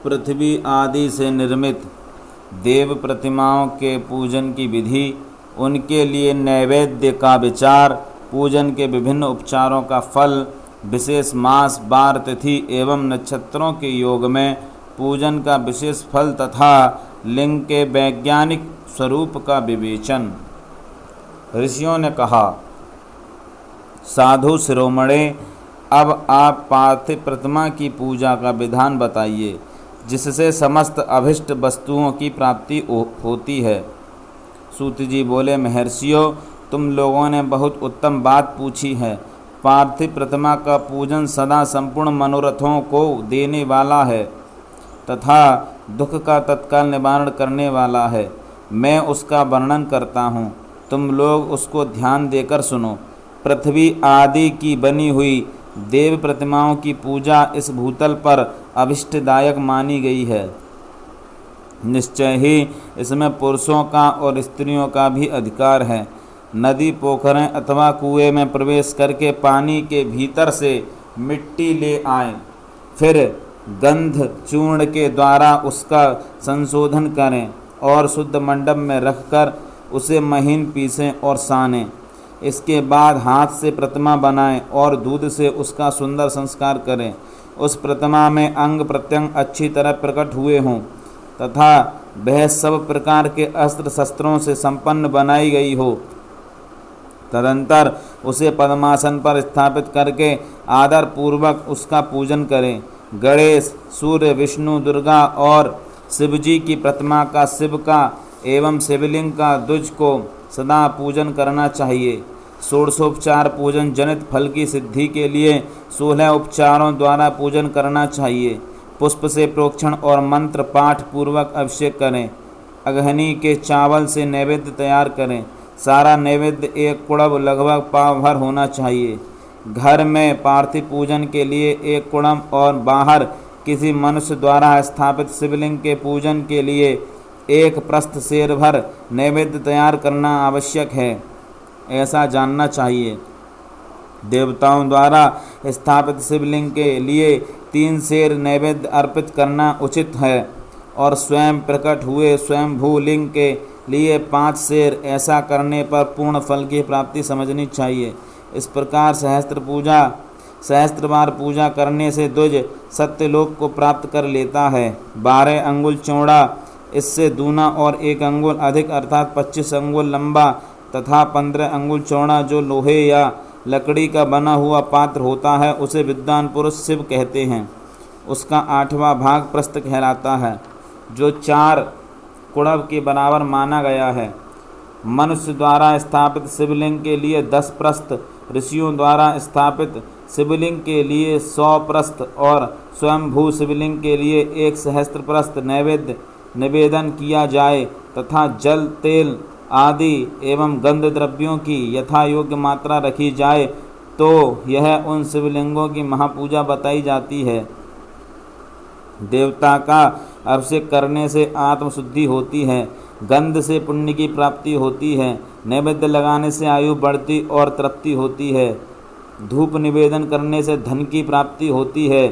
पृथ्वी आदि से निर्मित देव प्रतिमाओं के पूजन की विधि, उनके लिए नैवेद्य का विचार, पूजन के विभिन्न उपचारों का फल, विशेष मास, वार, तिथि एवं नक्षत्रों के योग में पूजन का विशेष फल तथा लिंग के वैज्ञानिक स्वरूप का विवेचन। ऋषियों ने कहा, साधु शिरोमणे, अब आप पार्थिव प्रतिमा की पूजा का विधान बताइए, जिससे समस्त अभिष्ट वस्तुओं की प्राप्ति होती है। सूत जी बोले, महर्षियों, तुम लोगों ने बहुत उत्तम बात पूछी है। पार्थिव प्रतिमा का पूजन सदा संपूर्ण मनोरथों को देने वाला है तथा दुख का तत्काल निवारण करने वाला है। मैं उसका वर्णन करता हूँ, तुम लोग उसको ध्यान देकर सुनो। पृथ्वी आदि की बनी हुई देव प्रतिमाओं की पूजा इस भूतल पर अभिष्टदायक मानी गई है। निश्चय ही इसमें पुरुषों का और स्त्रियों का भी अधिकार है। नदी, पोखरें अथवा कुएं में प्रवेश करके पानी के भीतर से मिट्टी ले आएं, फिर गंध चूर्ण के द्वारा उसका संशोधन करें और शुद्ध मंडप में रखकर उसे महीन पीसें और सानें। इसके बाद हाथ से प्रतिमा बनाएं और दूध से उसका सुंदर संस्कार करें। उस प्रतिमा में अंग प्रत्यंग अच्छी तरह प्रकट हुए हों तथा वह सब प्रकार के अस्त्र शस्त्रों से संपन्न बनाई गई हो। तदंतर उसे पद्मासन पर स्थापित करके आदर पूर्वक उसका पूजन करें। गणेश, सूर्य, विष्णु, दुर्गा और शिवजी की प्रतिमा का शिव का एवं शिवलिंग का द्विज को सदा पूजन करना चाहिए। षोडशोपचार पूजन जनित फल की सिद्धि के लिए 16 उपचारों द्वारा पूजन करना चाहिए। पुष्प से प्रोक्षण और मंत्र पाठ पूर्वक अभिषेक करें। अगहनी के चावल से नैवेद्य तैयार करें। सारा नैवेद्य एक कुड़ब लगभग पाव भर होना चाहिए। घर में पार्थिव पूजन के लिए एक कुड़म और बाहर किसी मनुष्य द्वारा स्थापित शिवलिंग के पूजन के लिए एक प्रस्थ सेर भर नैवेद्य तैयार करना आवश्यक है, ऐसा जानना चाहिए। देवताओं द्वारा स्थापित शिवलिंग के लिए 3 सेर नैवेद्य अर्पित करना उचित है और स्वयं प्रकट हुए स्वयंभू लिंग के लिए 5 सेर। ऐसा करने पर पूर्ण फल की प्राप्ति समझनी चाहिए। इस प्रकार सहस्त्र बार पूजा करने से द्विज सत्यलोक को प्राप्त कर लेता है। 12 अंगुल चौड़ा, इससे दूना और 1 अंगुल अधिक अर्थात 25 अंगुल लंबा तथा 15 अंगुल चौड़ा जो लोहे या लकड़ी का बना हुआ पात्र होता है, उसे विद्वान पुरुष शिव कहते हैं। उसका 8वां भाग प्रस्थ कहलाता है, जो 4 कुड़ब के बराबर माना गया है। मनुष्य द्वारा स्थापित शिवलिंग के लिए 10 प्रस्थ, ऋषियों द्वारा स्थापित शिवलिंग के लिए 100 प्रस्थ और स्वयंभू शिवलिंग के लिए 1 सहस्त्र प्रस्थ नैवेद्य निवेदन किया जाए तथा जल, तेल आदि एवं गंध द्रव्यों की यथा योग्य मात्रा रखी जाए तो यह उन शिवलिंगों की महापूजा बताई जाती है। देवता का अभिषेक करने से आत्मशुद्धि होती है, गंध से पुण्य की प्राप्ति होती है, नैवेद्य लगाने से आयु बढ़ती और तृप्ति होती है, धूप निवेदन करने से धन की प्राप्ति होती है,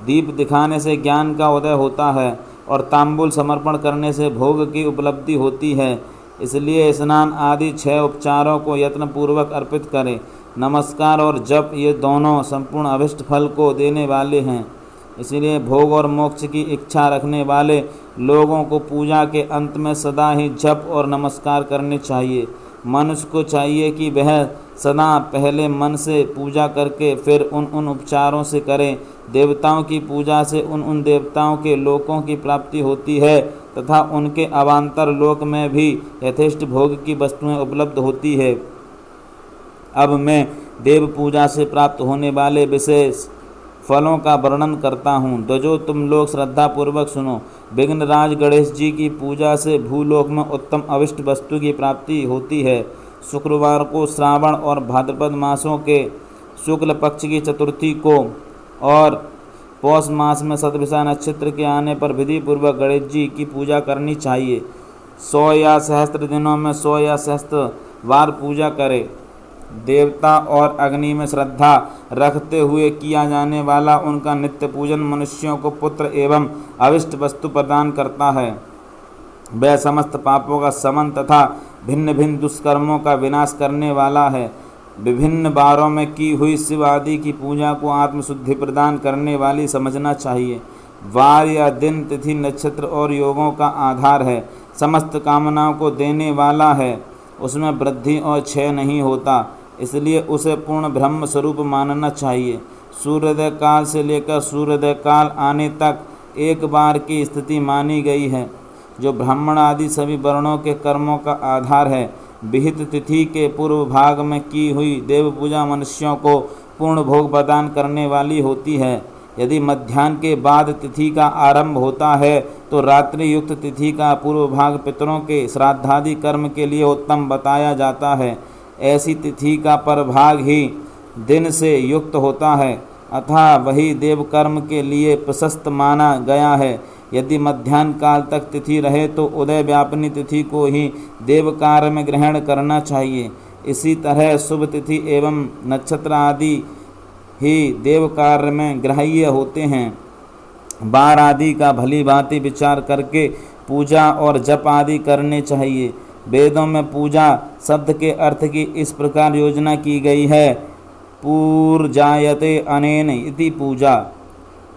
दीप दिखाने से ज्ञान का उदय होता है और तांबूल समर्पण करने से भोग की उपलब्धि होती है। इसलिए स्नान आदि 6 उपचारों को यत्नपूर्वक अर्पित करें। नमस्कार और जप ये दोनों संपूर्ण अभिष्ट फल को देने वाले हैं। इसलिए भोग और मोक्ष की इच्छा रखने वाले लोगों को पूजा के अंत में सदा ही जप और नमस्कार करने चाहिए। मनुष्य को चाहिए कि वह सदा पहले मन से पूजा करके फिर उन उपचारों से करे। देवताओं की पूजा से उन देवताओं के लोकों की प्राप्ति होती है तथा उनके अवान्तर लोक में भी यथेष्ट भोग की वस्तुएं उपलब्ध होती है। अब मैं देव पूजा से प्राप्त होने वाले विशेष फलों का वर्णन करता हूँ, तो जो तुम लोग श्रद्धा पूर्वक सुनो। विघ्नराज गणेश जी की पूजा से भूलोक में उत्तम अविष्ट वस्तु की प्राप्ति होती है। शुक्रवार को श्रावण और भाद्रपद मासों के शुक्ल पक्ष की चतुर्थी को और पौष मास में सतभिषा नक्षत्र के आने पर विधि पूर्वक गणेश जी की पूजा करनी चाहिए। 100 या सहस्त्र दिनों में 100 या सहस्त्र बार पूजा करें। देवता और अग्नि में श्रद्धा रखते हुए किया जाने वाला उनका नित्य पूजन मनुष्यों को पुत्र एवं अभिष्ट वस्तु प्रदान करता है। वह समस्त पापों का शमन तथा भिन्न भिन्न दुष्कर्मों का विनाश करने वाला है। विभिन्न बारों में की हुई शिव आदि की पूजा को आत्मशुद्धि प्रदान करने वाली समझना चाहिए। वार या दिन, तिथि, नक्षत्र और योगों का आधार है, समस्त कामनाओं को देने वाला है, उसमें वृद्धि और क्षय नहीं होता, इसलिए उसे पूर्ण ब्रह्म स्वरूप मानना चाहिए। सूर्योदय काल से लेकर सूर्योदय काल आने तक एक बार की स्थिति मानी गई है, जो ब्राह्मण आदि सभी वर्णों के कर्मों का आधार है। विहित तिथि के पूर्व भाग में की हुई देव पूजा मनुष्यों को पूर्ण भोग प्रदान करने वाली होती है। यदि मध्याह्न के बाद तिथि का आरंभ होता है तो रात्रि युक्त तिथि का पूर्व भाग पितरों के श्राद्धादि कर्म के लिए उत्तम बताया जाता है। ऐसी तिथि का परभाग ही दिन से युक्त होता है, अतः वही देव कर्म के लिए प्रशस्त माना गया है। यदि मध्याह्न काल तक तिथि रहे तो उदय व्यापिनी तिथि को ही देव कार्य में ग्रहण करना चाहिए। इसी तरह शुभ तिथि एवं नक्षत्र आदि ही देव कार्य में ग्राह्य होते हैं। बार आदि का भली भांति विचार करके पूजा और जप आदि करने चाहिए। वेदों में पूजा शब्द के अर्थ की इस प्रकार योजना की गई है, पूर्जायते अनेन इति पूजा।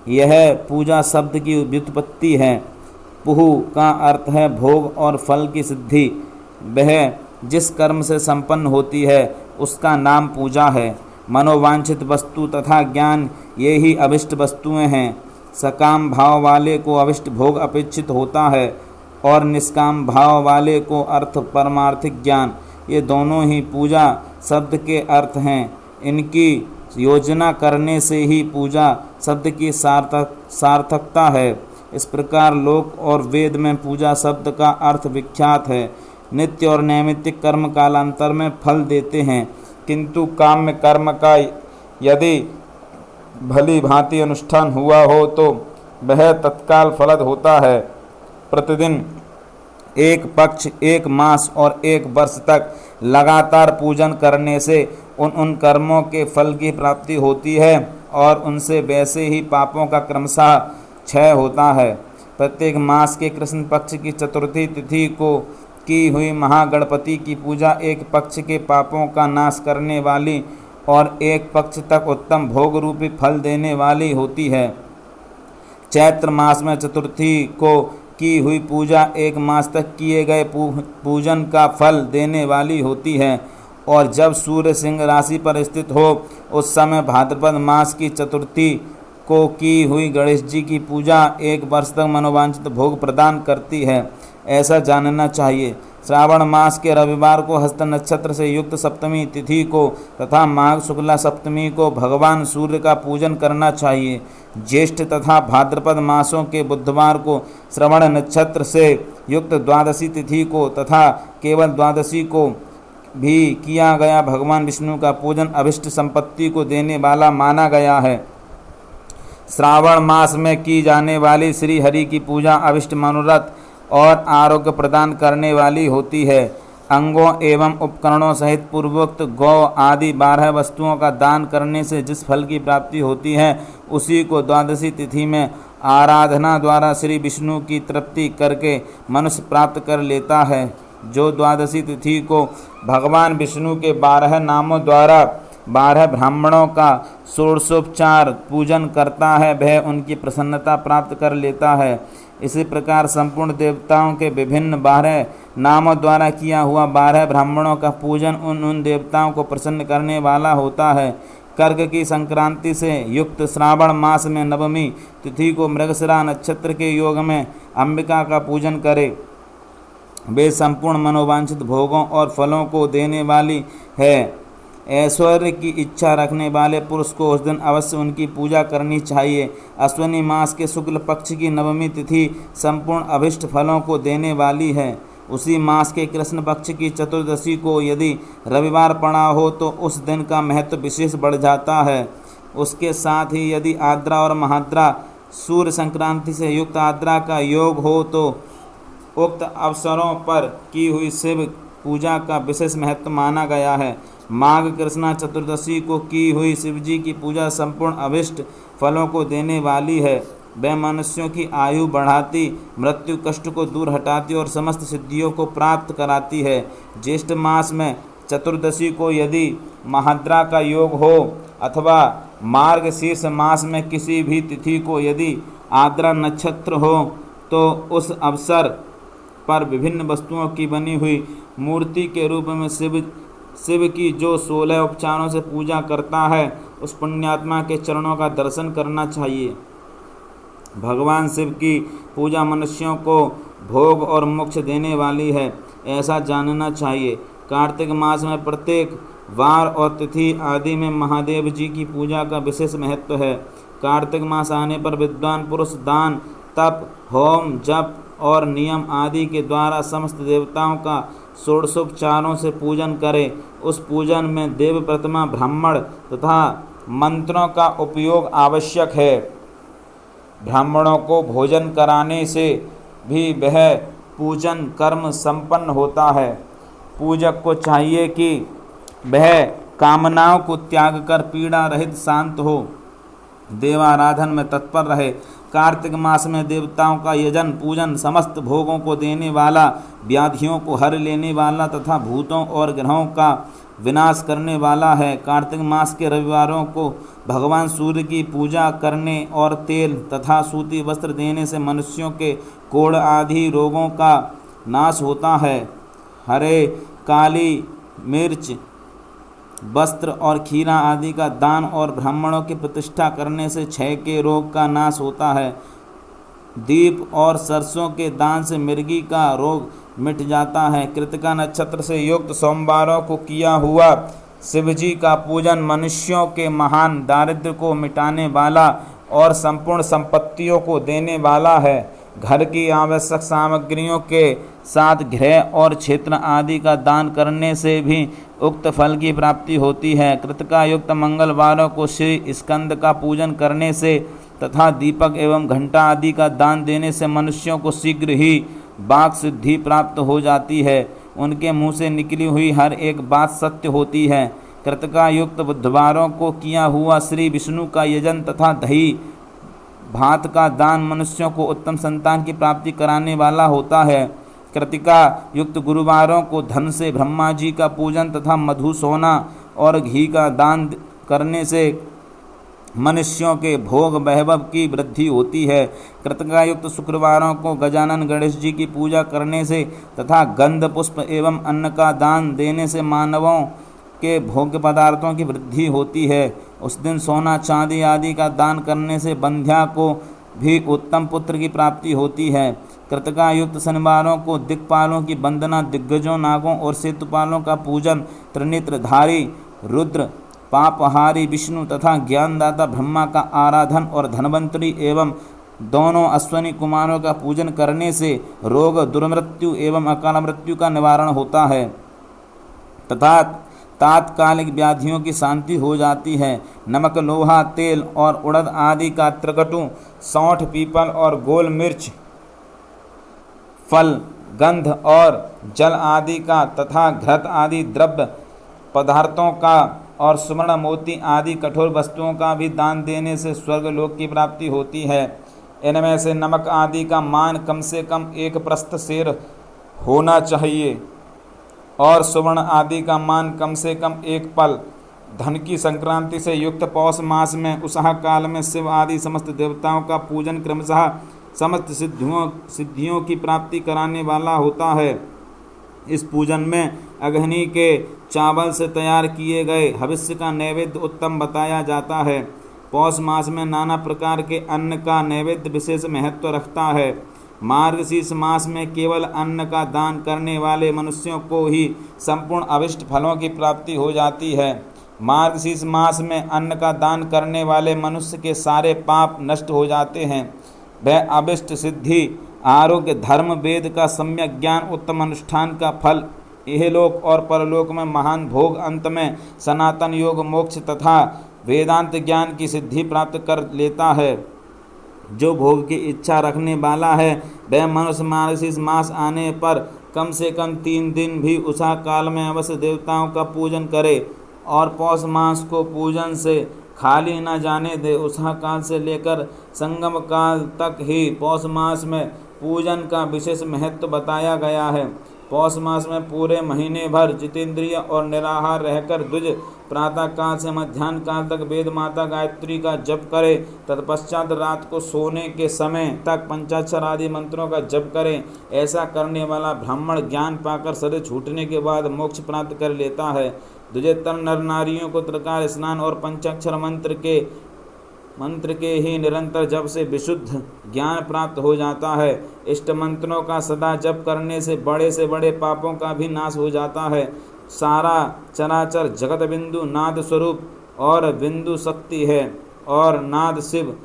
यह पूजा शब्द की व्युत्पत्ति है। पुहु का अर्थ है भोग और फल की सिद्धि। वह जिस कर्म से संपन्न होती है उसका नाम पूजा है। मनोवांछित वस्तु तथा ज्ञान ये ही अभिष्ट वस्तुएं हैं। सकाम भाव वाले को अभिष्ट भोग अपेक्षित होता है और निष्काम भाव वाले को अर्थ परमार्थिक ज्ञान, ये दोनों ही पूजा शब्द के अर्थ हैं। इनकी योजना करने से ही पूजा शब्द की सार्थकता है। इस प्रकार लोक और वेद में पूजा शब्द का अर्थ विख्यात है। नित्य और नैमित्तिक कर्म कालांतर में फल देते हैं, किंतु काम्य कर्म का यदि भली भांति अनुष्ठान हुआ हो तो वह तत्काल फलद होता है। प्रतिदिन एक पक्ष, एक मास और एक वर्ष तक लगातार पूजन करने से उन कर्मों के फल की प्राप्ति होती है और उनसे वैसे ही पापों का क्रमशः क्षय होता है। प्रत्येक मास के कृष्ण पक्ष की चतुर्थी तिथि को की हुई महागणपति की पूजा एक पक्ष के पापों का नाश करने वाली और एक पक्ष तक उत्तम भोग रूपी फल देने वाली होती है। चैत्र मास में चतुर्थी को की हुई पूजा एक मास तक किए गए पूजन का फल देने वाली होती है और जब सूर्य सिंह राशि पर स्थित हो उस समय भाद्रपद मास की चतुर्थी को की हुई गणेश जी की पूजा एक वर्ष तक मनोवांछित भोग प्रदान करती है, ऐसा जानना चाहिए। श्रावण मास के रविवार को हस्त नक्षत्र से युक्त सप्तमी तिथि को तथा माघ शुक्ला सप्तमी को भगवान सूर्य का पूजन करना चाहिए। ज्येष्ठ तथा भाद्रपद मासों के बुधवार को श्रवण नक्षत्र से युक्त द्वादशी तिथि को तथा केवल द्वादशी को भी किया गया भगवान विष्णु का पूजन अभिष्ट संपत्ति को देने वाला माना गया है। श्रावण मास में की जाने वाली श्री हरि की पूजा अभिष्ट मनोरथ और आरोग्य प्रदान करने वाली होती है। अंगों एवं उपकरणों सहित पूर्वोक्त गौ आदि 12 वस्तुओं का दान करने से जिस फल की प्राप्ति होती है उसी को द्वादशी तिथि में आराधना द्वारा श्री विष्णु की तृप्ति करके मनुष्य प्राप्त कर लेता है। जो द्वादशी तिथि को भगवान विष्णु के 12 नामों द्वारा 12 ब्राह्मणों का षोडशोपचार पूजन करता है वह उनकी प्रसन्नता प्राप्त कर लेता है। इसी प्रकार संपूर्ण देवताओं के विभिन्न 12 नामों द्वारा किया हुआ 12 ब्राह्मणों का पूजन उन देवताओं को प्रसन्न करने वाला होता है। कर्क की संक्रांति से युक्त श्रावण मास में नवमी तिथि को मृगशिरा नक्षत्र के योग में अंबिका का पूजन करे। वे संपूर्ण मनोवांछित भोगों और फलों को देने वाली है। ऐश्वर्य की इच्छा रखने वाले पुरुष को उस दिन अवश्य उनकी पूजा करनी चाहिए। अश्विनी मास के शुक्ल पक्ष की नवमी तिथि संपूर्ण अभिष्ट फलों को देने वाली है। उसी मास के कृष्ण पक्ष की चतुर्दशी को यदि रविवार पड़ा हो तो उस दिन का महत्व विशेष बढ़ जाता है। उसके साथ ही यदि आर्द्रा और महाद्रा सूर्य संक्रांति से युक्त आर्द्रा का योग हो तो उक्त अवसरों पर की हुई शिव पूजा का विशेष महत्व माना गया है। माघ कृष्णा चतुर्दशी को की हुई शिवजी की पूजा संपूर्ण अभिष्ट फलों को देने वाली है। वह मनुष्यों की आयु बढ़ाती, मृत्यु कष्ट को दूर हटाती और समस्त सिद्धियों को प्राप्त कराती है। ज्येष्ठ मास में चतुर्दशी को यदि महाद्रा का योग हो अथवा मार्गशीर्ष मास में किसी भी तिथि को यदि आद्रा नक्षत्र हो तो उस अवसर पर विभिन्न वस्तुओं की बनी हुई मूर्ति के रूप में शिव की जो 16 उपचारों से पूजा करता है उस पुण्यात्मा के चरणों का दर्शन करना चाहिए। भगवान शिव की पूजा मनुष्यों को भोग और मोक्ष देने वाली है, ऐसा जानना चाहिए। कार्तिक मास में प्रत्येक वार और तिथि आदि में महादेव जी की पूजा का विशेष महत्व है। कार्तिक मास आने पर विद्वान पुरुष दान, तप, होम, जप और नियम आदि के द्वारा समस्त देवताओं का षोडशोपचारों से पूजन करे। उस पूजन में देव प्रतिमा, ब्राह्मण तथा मंत्रों का उपयोग आवश्यक है। ब्राह्मणों को भोजन कराने से भी वह पूजन कर्म संपन्न होता है। पूजक को चाहिए कि वह कामनाओं को त्याग कर पीड़ा रहित शांत हो, देवाराधन में तत्पर रहे। कार्तिक मास में देवताओं का यजन पूजन समस्त भोगों को देने वाला, व्याधियों को हर लेने वाला तथा भूतों और ग्रहों का विनाश करने वाला है। कार्तिक मास के रविवारों को भगवान सूर्य की पूजा करने और तेल तथा सूती वस्त्र देने से मनुष्यों के कोढ़ आदि रोगों का नाश होता है। हरे, काली मिर्च, वस्त्र और खीरा आदि का दान और ब्राह्मणों की प्रतिष्ठा करने से क्षय के रोग का नाश होता है। दीप और सरसों के दान से मिर्गी का रोग मिट जाता है। कृतिका नक्षत्र से युक्त सोमवारों को किया हुआ शिवजी का पूजन मनुष्यों के महान दारिद्र्य को मिटाने वाला और संपूर्ण संपत्तियों को देने वाला है। घर की आवश्यक सामग्रियों के साथ गृह और क्षेत्र आदि का दान करने से भी उक्त फल की प्राप्ति होती है। कृतिका युक्त मंगलवारों को श्री स्कंद का पूजन करने से तथा दीपक एवं घंटा आदि का दान देने से मनुष्यों को शीघ्र ही वाक सिद्धि प्राप्त हो जाती है। उनके मुँह से निकली हुई हर एक बात सत्य होती है। कृतिका युक्त बुधवारों को किया हुआ श्री विष्णु का यजन तथा दही भात का दान मनुष्यों को उत्तम संतान की प्राप्ति कराने वाला होता है। कृतिका युक्त गुरुवारों को धन से ब्रह्मा जी का पूजन तथा मधु, सोना और घी का दान करने से मनुष्यों के भोग वैभव की वृद्धि होती है। कृतिका युक्त शुक्रवारों को गजानन गणेश जी की पूजा करने से तथा गंध, पुष्प एवं अन्न का दान देने से मानवों के भोग्य पदार्थों की वृद्धि होती है। उस दिन सोना, चांदी आदि का दान करने से बंध्या को भी उत्तम पुत्र की प्राप्ति होती है। कृतिका युक्त शनिवारों को दिक्पालों की वंदना, दिग्गजों, नागों और सेतुपालों का पूजन, त्रिनेत्रधारी रुद्र, पापहारी विष्णु तथा ज्ञानदाता ब्रह्मा का आराधन और धनवंतरी एवं दोनों अश्वनी कुमारों का पूजन करने से रोग, दुर्मृत्यु एवं अकाल मृत्यु का निवारण होता है तथा तात्कालिक व्याधियों की शांति हो जाती है। नमक, लोहा, तेल और उड़द आदि का त्रिकटु, सौंठ, पीपल और गोल मिर्च, फल, गंध और जल आदि का तथा घृत आदि द्रव्य पदार्थों का और सुवर्ण, मोती आदि कठोर वस्तुओं का भी दान देने से स्वर्गलोक की प्राप्ति होती है। इनमें से नमक आदि का मान कम से कम 1 प्रस्थ सेर होना चाहिए और सुवर्ण आदि का मान कम से कम 1 पल। धन की संक्रांति से युक्त पौष मास में उषा काल में शिव आदि समस्त देवताओं का पूजन क्रमशः समस्त सिद्धियों की प्राप्ति कराने वाला होता है। इस पूजन में अग्नि के चावल से तैयार किए गए हविष्य का नैवेद्य उत्तम बताया जाता है। पौष मास में नाना प्रकार के अन्न का नैवेद्य विशेष महत्व रखता है। मार्गशीर्ष मास में केवल अन्न का दान करने वाले मनुष्यों को ही संपूर्ण अभिष्ट फलों की प्राप्ति हो जाती है। मार्गशीर्ष मास में अन्न का दान करने वाले मनुष्य के सारे पाप नष्ट हो जाते हैं। वह अभिष्ट सिद्धि, आरोग्य, धर्म, वेद का सम्यक ज्ञान, उत्तम अनुष्ठान का फल, इहलोक और परलोक में महान भोग, अंत में सनातन योग, मोक्ष तथा वेदांत ज्ञान की सिद्धि प्राप्त कर लेता है। जो भोग की इच्छा रखने वाला है वह मनुष्य मार्गशीर्ष मास आने पर कम से कम 3 दिन भी उषा काल में अवश्य देवताओं का पूजन करे और पौष मास को पूजन से खाली न जाने दे। उषा काल से लेकर संगम काल तक ही पौष मास में पूजन का विशेष महत्व बताया गया है। पौष मास में पूरे महीने भर जितेंद्रिय और निराहार रहकर द्विज प्रातः काल से मध्याह्न काल तक वेद माता गायत्री का जप करे। तत्पश्चात रात को सोने के समय तक पंचाक्षर आदि मंत्रों का जप करे। ऐसा करने वाला ब्राह्मण ज्ञान पाकर शरीर छूटने के बाद मोक्ष प्राप्त कर लेता है। द्विजेतर नर नारियों को त्रिकाल स्नान और पंचाक्षर मंत्र के ही निरंतर जप से विशुद्ध ज्ञान प्राप्त हो जाता है। इष्ट मंत्रों का सदा जप करने से बड़े पापों का भी नाश हो जाता है। सारा चराचर जगत बिंदु नाद स्वरूप और बिंदु शक्ति है और नाद शिव।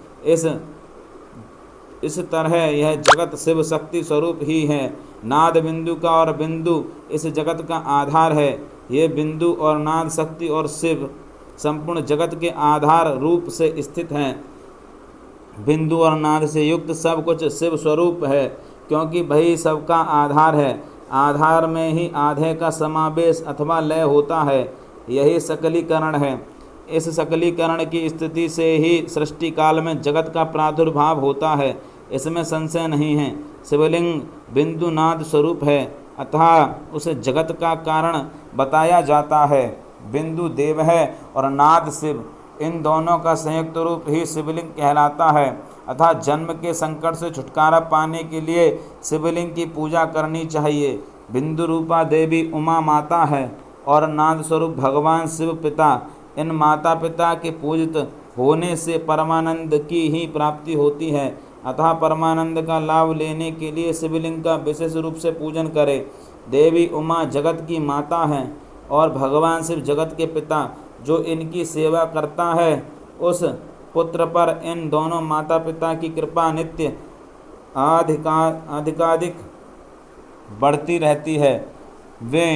इस तरह यह जगत शिव शक्ति स्वरूप ही है। नाद बिंदु का और बिंदु इस जगत का आधार है। ये बिंदु और नाद शक्ति और शिव संपूर्ण जगत के आधार रूप से स्थित हैं। बिंदु और नाद से युक्त सब कुछ शिव स्वरूप है, क्योंकि वही सबका आधार है। आधार में ही आधे का समावेश अथवा लय होता है। यही सकलीकरण है। इस सकलीकरण की स्थिति से ही सृष्टि काल में जगत का प्रादुर्भाव होता है, इसमें संशय नहीं है। शिवलिंग बिंदु नाद स्वरूप है, अतः उसे जगत का कारण बताया जाता है। बिंदु देव है और नाद शिव, इन दोनों का संयुक्त रूप ही शिवलिंग कहलाता है। अतः जन्म के संकट से छुटकारा पाने के लिए शिवलिंग की पूजा करनी चाहिए। बिंदु रूपा देवी उमा माता है और नाद स्वरूप भगवान शिव पिता। इन माता पिता के पूजित होने से परमानंद की ही प्राप्ति होती है। अतः परमानंद का लाभ लेने के लिए शिवलिंग का विशेष रूप से पूजन करें। देवी उमा जगत की माता है और भगवान शिव जगत के पिता। जो इनकी सेवा करता है उस पुत्र पर इन दोनों माता पिता की कृपा नित्य अधिकाधिक बढ़ती रहती है। वे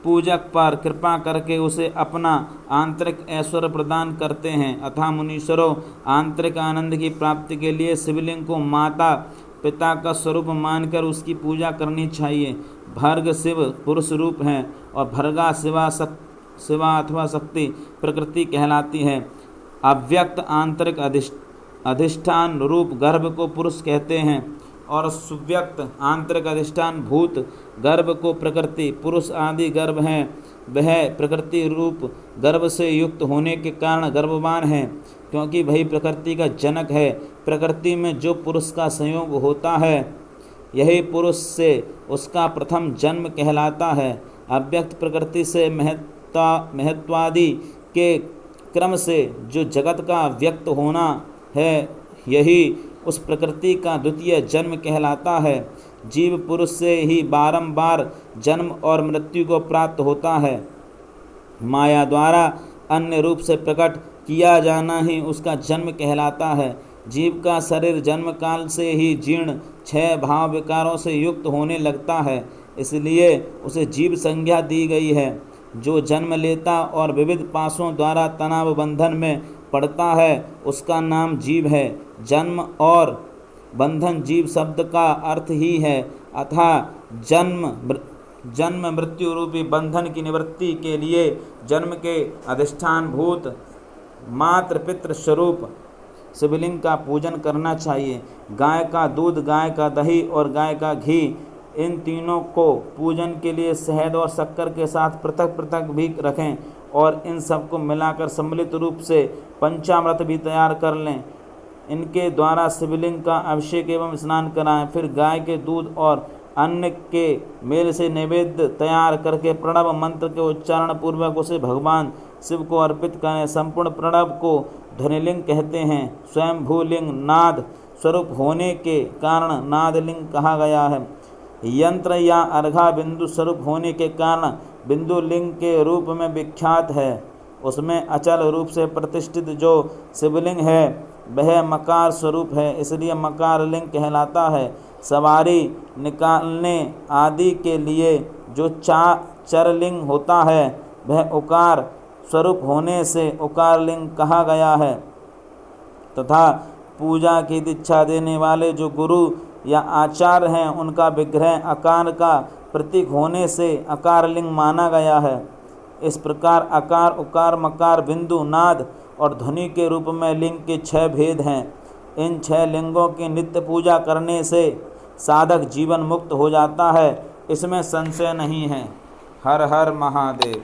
पूजक पर कृपा करके उसे अपना आंतरिक ऐश्वर्य प्रदान करते हैं। अतः मुनीश्वरों, आंतरिक आनंद की प्राप्ति के लिए शिवलिंग को माता पिता का स्वरूप मानकर उसकी पूजा करनी चाहिए। भर्ग शिव पुरुष रूप हैं और भर्गा शिवा अथवा शक्ति प्रकृति कहलाती है। अव्यक्त आंतरिक अधिष्ठान रूप गर्भ को पुरुष कहते हैं और सुव्यक्त आंतरिक अधिष्ठान भूत गर्भ को प्रकृति। पुरुष आदि गर्भ हैं, वह प्रकृति रूप गर्भ से युक्त होने के कारण गर्भवान है, क्योंकि वही प्रकृति का जनक है। प्रकृति में जो पुरुष का संयोग होता है, यही पुरुष से उसका प्रथम जन्म कहलाता है। अव्यक्त प्रकृति से महत्वादि के क्रम से जो जगत का व्यक्त होना है, यही उस प्रकृति का द्वितीय जन्म कहलाता है। जीव पुरुष से ही बारंबार जन्म और मृत्यु को प्राप्त होता है। माया द्वारा अन्य रूप से प्रकट किया जाना ही उसका जन्म कहलाता है। जीव का शरीर जन्म काल से ही जीर्ण छह भाव विकारों से युक्त होने लगता है, इसलिए उसे जीव संज्ञा दी गई है। जो जन्म लेता और विविध पाशों द्वारा तनाव बंधन में पड़ता है, उसका नाम जीव है। जन्म और बंधन जीव शब्द का अर्थ ही है। अतः जन्म मृत्यु रूपी बंधन की निवृत्ति के लिए जन्म के अधिष्ठान भूत मातृ पितृ स्वरूप शिवलिंग का पूजन करना चाहिए। गाय का दूध, गाय का दही और गाय का घी, इन तीनों को पूजन के लिए शहद और शक्कर के साथ पृथक पृथक भी रखें और इन सबको मिलाकर सम्मिलित रूप से पंचामृत भी तैयार कर लें। इनके द्वारा शिवलिंग का अभिषेक एवं स्नान कराएं। फिर गाय के दूध और अन्न के मेल से नैवेद्य तैयार करके प्रणव मंत्र के उच्चारण पूर्वक उसे भगवान शिव को अर्पित करें। संपूर्ण प्रणव को ध्वनिलिंग कहते हैं। स्वयं भूलिंग नाद स्वरूप होने के कारण नादलिंग कहा गया है। यंत्र या अर्घा बिंदु स्वरूप होने के कारण बिंदु लिंग के रूप में विख्यात है। उसमें अचल रूप से प्रतिष्ठित जो शिवलिंग है वह मकार स्वरूप है, इसलिए मकार लिंग कहलाता है। सवारी निकालने आदि के लिए जो चरलिंग होता है वह उकार स्वरूप होने से उकार लिंग कहा गया है। तथा पूजा की दीक्षा देने वाले जो गुरु या आचार्य हैं, उनका विग्रह आकार का प्रतीक होने से आकार लिंग माना गया है। इस प्रकार अकार, उकार, मकार, बिंदु, नाद और ध्वनि के रूप में लिंग के 6 भेद हैं। इन 6 लिंगों की नित्य पूजा करने से साधक जीवन मुक्त हो जाता है, इसमें संशय नहीं है। हर हर महादेव।